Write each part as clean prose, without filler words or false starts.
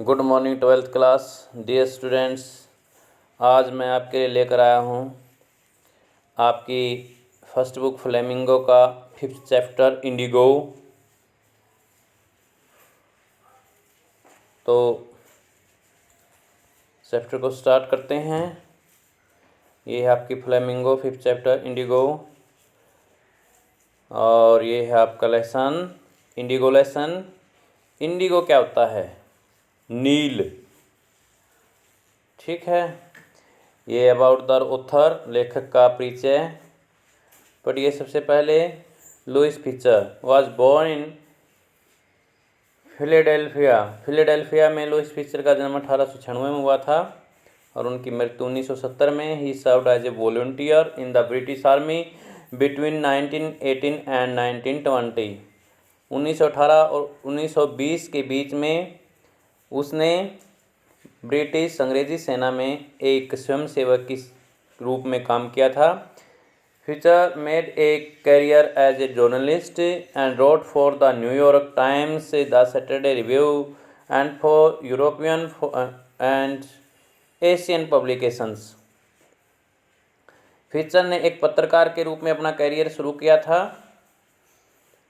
Good morning twelfth class dear students. आज मैं आपके लिए लेकर आया हूँ आपकी फर्स्ट बुक फ्लेमिंगो का 5th चैप्टर इंडिगो। तो चैप्टर को स्टार्ट करते हैं। ये है आपकी फ्लेमिंगो 5th चैप्टर इंडिगो और ये है आपका लेसन इंडिगो लेसन। इंडिगो क्या होता है? नील। ठीक है। ये अबाउट द ऑथर, लेखक का परिचय। पढ़िए। सबसे पहले Louis Fischer was born in Philadelphia. Philadelphia में लुइस फिशर का जन्म 1896 में हुआ था और उनकी मृत्यु 1970 में। He served as a volunteer in the British army between 1918 and 1920। 1918 और 1920 के बीच में उसने ब्रिटिश अंग्रेजी सेना में एक स्वयंसेवक के रूप में काम किया था। Fisher made a career as a journalist and wrote for the New York Times, the Saturday review and for European and Asian publications. Fisher ने एक पत्रकार के रूप में अपना करियर शुरू किया था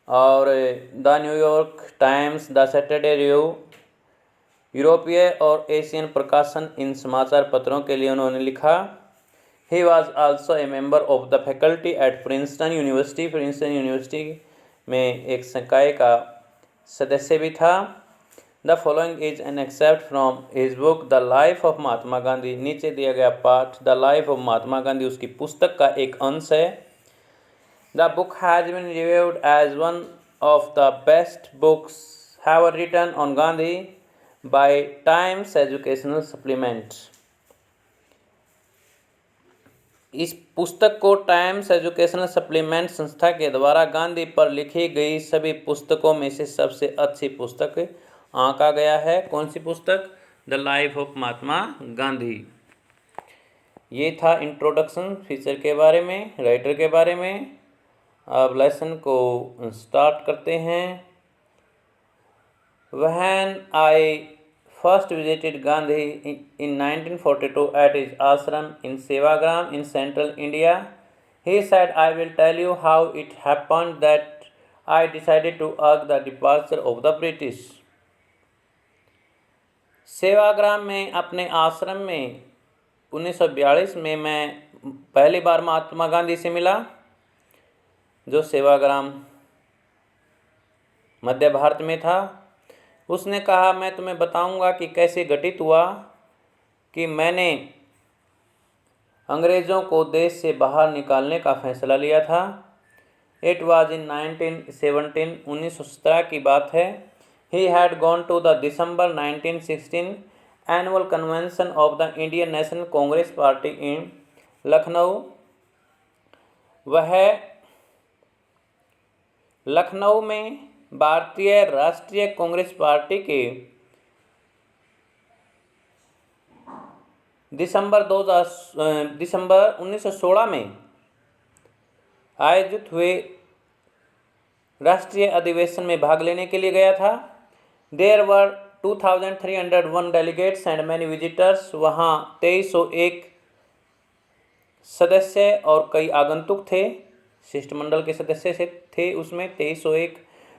और the New York Times, the Saturday review, यूरोपीय और एशियन प्रकाशन, इन समाचार पत्रों के लिए उन्होंने लिखा। He was also a member of the faculty at Princeton University. Princeton University में एक संकाय का सदस्य भी था। The following is an except from his book the life of Mahatma Gandhi. नीचे दिया गया पाठ the life of Mahatma Gandhi उसकी पुस्तक का एक अंश है। The book has been reviewed as one of the best books ever written on Gandhi by Times educational supplement. इस पुस्तक को टाइम्स एजुकेशनल सप्लीमेंट संस्था के द्वारा गांधी पर लिखी गई सभी पुस्तकों में से सबसे अच्छी पुस्तक आंका गया है। कौन सी पुस्तक? The life of Mahatma Gandhi. ये था इंट्रोडक्शन फीचर के बारे में, राइटर के बारे में। अब लेसन को स्टार्ट करते हैं। When I first visited Gandhi in 1942 at his ashram in Sevagram in central India, he said, I will tell you how it happened that I decided to urge the departure of the British. Sevagram में अपने आश्रम में 1942 में मैं पहली बार महात्मा गांधी से मिला, जो सेवाग्राम मध्य भारत में था। उसने कहा, मैं तुम्हें बताऊंगा कि कैसे घटित हुआ कि मैंने अंग्रेज़ों को देश से बाहर निकालने का फैसला लिया था। इट वॉज इन 1917, 1917 की बात है। He had gone to the December 1916 annual convention of the Indian National Congress party in Lucknow. वह लखनऊ में भारतीय राष्ट्रीय कांग्रेस पार्टी के दिसंबर 1916 में आयोजित हुए राष्ट्रीय अधिवेशन में भाग लेने के लिए गया था। There were 2301 delegates and many visitors. वहाँ 2301 सदस्य और कई आगंतुक थे। शिष्टमंडल के सदस्य से थे उसमें 2301।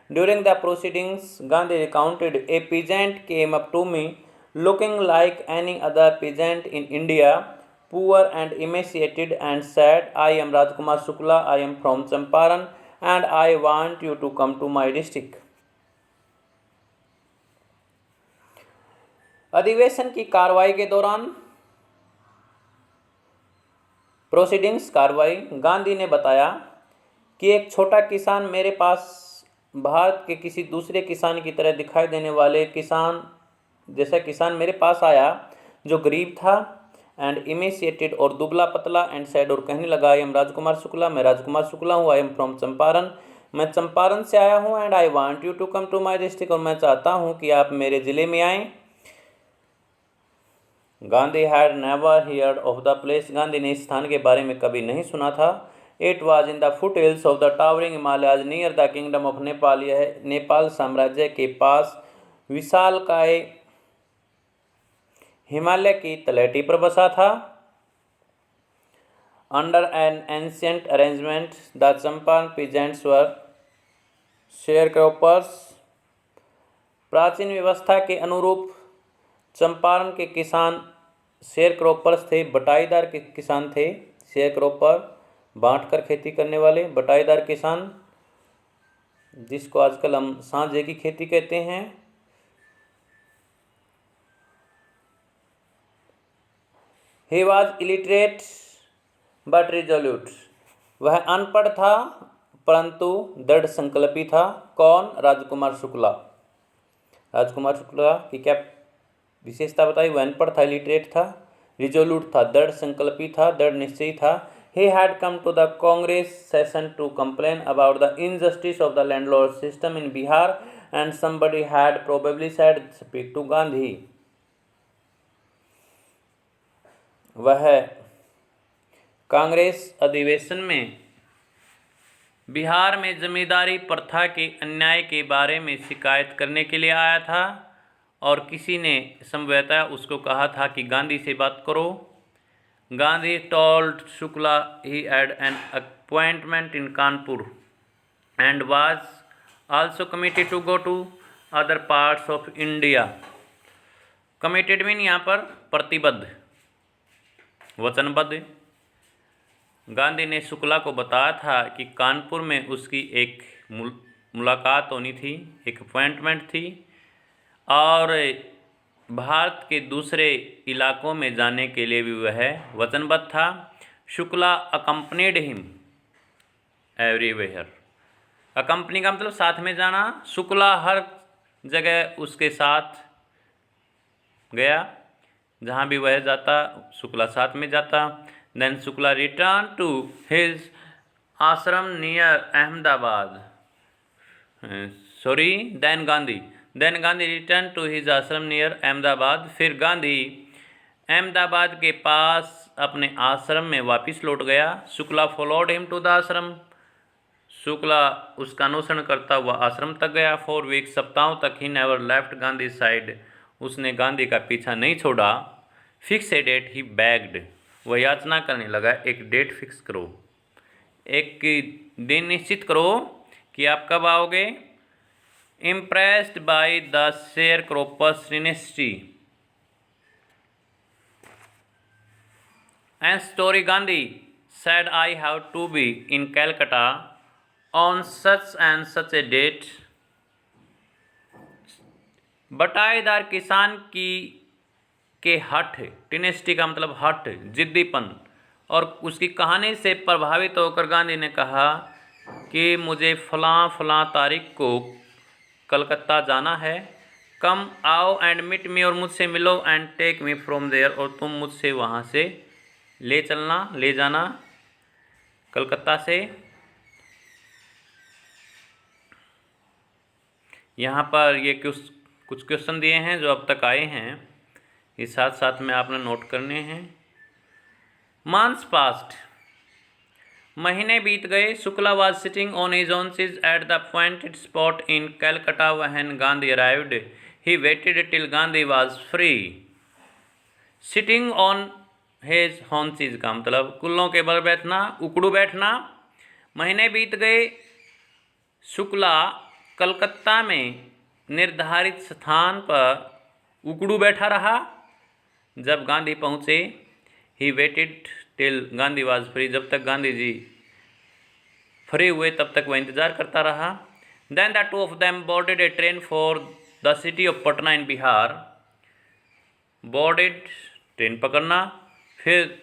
During the proceedings, Gandhi recounted, a peasant came up to me looking like any other peasant in India, poor and emaciated, and said, I am Rajkumar Shukla, I am from Champaran, and I want you to come to my district. अधिवेशन की कार्रवाई के दौरान, proceedings कार्रवाई, गांधी ने बताया कि एक छोटा किसान मेरे पास भारत के किसी दूसरे किसान की तरह दिखाई देने वाले किसान जैसा किसान मेरे पास आया, जो गरीब था एंड इमेसिएटेड और दुबला पतला, एंड सैड और कहने लगा, आई एम राजकुमार शुक्ला, मैं राजकुमार शुक्ला हूँ, आई एम फ्रॉम चंपारण, मैं चंपारण से आया हूँ, and I want you to come to my district, और मैं चाहता हूँ कि आप मेरे ज़िले में आएँ। Gandhi had never heard of the place. Gandhi ने इस स्थान के बारे में कभी नहीं सुना था। It was in the foot hills of the towering Himalayas near the kingdom of Nepal. यह नेपाल साम्राज्य के पास विशालकाय हिमालय की तलहटी पर बसा था। Under an ancient arrangement the Champaran peasants were sharecroppers. प्राचीन व्यवस्था के अनुरूप चंपारण के किसान शेयरक्रॉपर्स थे, बटाईदार के किसान थे। शेयरक्रॉपर बांटकर खेती करने वाले, बटाईदार किसान जिसको आजकल हम साझे की खेती कहते हैं। He was illiterate but resolute। वह अनपढ़ था परंतु दृढ़ संकल्पी था। कौन? राजकुमार शुक्ला। राजकुमार शुक्ला की क्या विशेषता बताई? वह अनपढ़ था, इलिटरेट था, रिजोल्यूट था, दृढ़ संकल्पी था, दृढ़ निश्चयी था। He had come to the Congress session to complain about the injustice of the landlord system in Bihar and somebody had probably said speak to Gandhi। वह कांग्रेस अधिवेशन में बिहार में जमींदारी प्रथा के अन्याय के बारे में शिकायत करने के लिए आया था और किसी ने संभवतः उसको कहा था कि गांधी से बात करो। Gandhi told Shukla he had an appointment in Kanpur and was also committed to go to other parts of India. Committed mean यहाँ पर प्रतिबद्ध, वचनबद्ध। गांधी ने शुक्ला को बताया था कि कानपुर में उसकी एक मुलाकात होनी थी, एक अपॉइंटमेंट थी और भारत के दूसरे इलाकों में जाने के लिए भी वह वचनबद्ध था। Shukla accompanied him everywhere. Accompany का मतलब साथ में जाना। शुक्ला हर जगह उसके साथ गया, जहाँ भी वह जाता शुक्ला साथ में जाता। Then Shukla return to his ashram near Ahmedabad. Then Gandhi return to his ashram near Ahmedabad. फिर गांधी अहमदाबाद के पास अपने आश्रम में वापस लौट गया। Shukla followed him to the ashram. Shukla उसका अनुसरण करता हुआ आश्रम तक गया। 4 वीक्स, सप्ताहों तक he never left Gandhi side. उसने गांधी का पीछा नहीं छोड़ा। Fix a date he begged. वह याचना करने लगा, एक डेट फिक्स करो, एक दिन निश्चित करो कि आप कब आओगे। Impressed by the sharecroppers tenacity and story Gandhi said I have to be in Calcutta on such and such a date। बटाईदार किसान के हठ, डिनेस्टी का मतलब हठ, जिद्दीपन और उसकी कहानी से प्रभावित होकर गांधी ने कहा कि मुझे फलां तारीख को कलकत्ता जाना है। कम आओ एंड मीट मी, और मुझसे मिलो, and take me from there, और तुम मुझसे वहाँ से ले जाना कलकत्ता से। यहाँ पर ये कुछ क्वेश्चन दिए हैं जो अब तक आए हैं, ये साथ साथ में आपने नोट करने हैं। मंथ्स पास्ट, महीने बीत गए। Shukla was sitting on his haunches at the appointed spot in Calcutta when Gandhi arrived. He waited till Gandhi was free. Sitting on his haunches का मतलब कुल्लों के बल बैठना, उकड़ू बैठना। महीने बीत गए। शुक्ला कलकत्ता में निर्धारित स्थान पर उकड़ू बैठा रहा। जब गांधी पहुँचे, ही waited till Gandhi was free, जब तक गांधी जी फ्री हुए तब तक वह इंतज़ार करता रहा। Then the two of them boarded a train for the city of Patna in Bihar. Boarded, train पकड़ना। फिर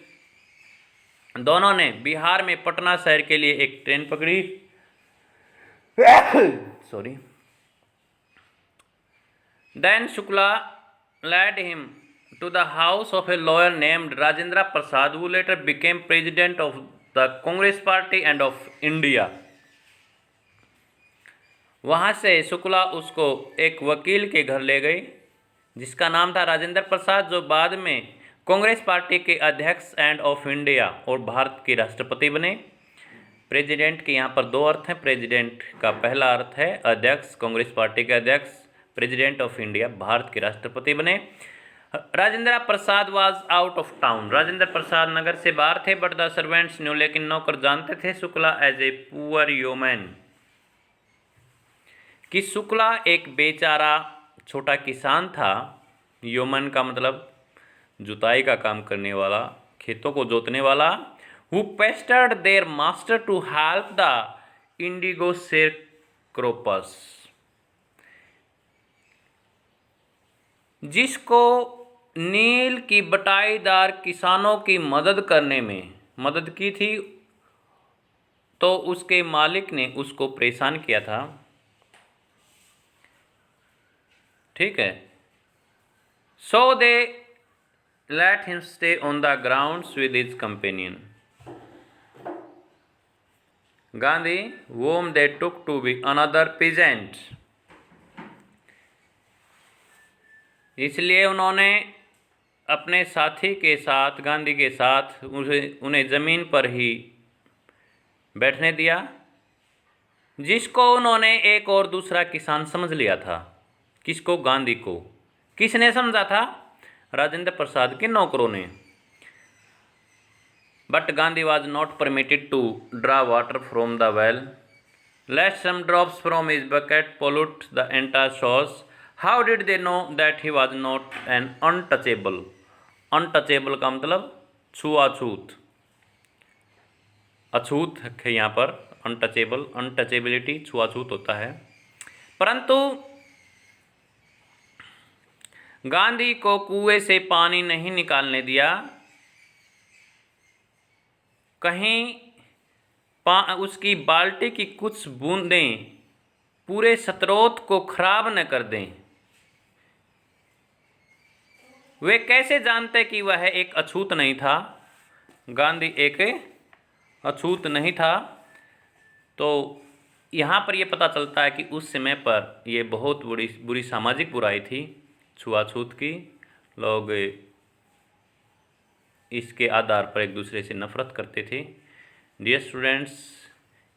दोनों ने बिहार में पटना शहर के लिए एक ट्रेन पकड़ी। Sorry. Then Shukla led him to the house of a lawyer named Rajendra Prasad, who later became president of the Congress Party and of India। वहाँ से शुक्ला उसको एक वकील के घर ले गई जिसका नाम था राजेंद्र प्रसाद, जो बाद में कांग्रेस पार्टी के अध्यक्ष एंड ऑफ इंडिया और भारत के राष्ट्रपति बने। प्रेसिडेंट के यहाँ पर 2 अर्थ हैं। प्रेसिडेंट का पहला अर्थ है अध्यक्ष, कांग्रेस पार्टी के अध्यक्ष। प्रेसिडेंट ऑफ इंडिया, भारत के राष्ट्रपति बने। Rajendra Prasad was out of town, Rajendra Prasad नगर से बाहर थे, बट द सर्वेंट्स न्यू, लेकिन नौकर जानते थे, Shukla as a poor human, कि शुक्ला एक बेचारा छोटा किसान था। ह्यूमन का मतलब जुताई का काम करने वाला, खेतों को जोतने वाला। Who pestered their master to help the indigo sharecroppers, जिसको नील की बटाईदार किसानों की मदद करने में मदद की थी, तो उसके मालिक ने उसको परेशान किया था। ठीक है। So they let him stay on the grounds with his companion Gandhi, whom they took to be another peasant। इसलिए उन्होंने अपने साथी के साथ, गांधी के साथ, उन्हें ज़मीन पर ही बैठने दिया, जिसको उन्होंने एक और दूसरा किसान समझ लिया था। किसको? गांधी को। किसने समझा था? राजेंद्र प्रसाद के नौकरों ने। But Gandhi was not permitted to draw water from the well, let some drops from his bucket pollute the entire source. How did they know that he was not an untouchable? Untouchable का मतलब छुआछूत, अछूत है यहाँ पर। Untouchable, untouchability, छुआछूत होता है। परंतु गांधी को कुएं से पानी नहीं निकालने दिया, कहीं उसकी बाल्टी की कुछ बूंदें पूरे स्रोत को खराब न कर दें। वे कैसे जानते कि वह एक अछूत नहीं था? गांधी एक अछूत नहीं था। तो यहाँ पर यह पता चलता है कि उस समय पर यह बहुत बुरी सामाजिक बुराई थी, छुआछूत की। लोग इसके आधार पर एक दूसरे से नफरत करते थे। डियर स्टूडेंट्स,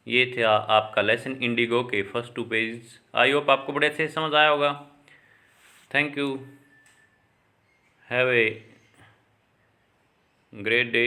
ये था आपका लेसन इंडिगो के फर्स्ट 2 पेज। आई होप आपको बड़े अच्छे से समझ आया होगा। Thank you, have a great day.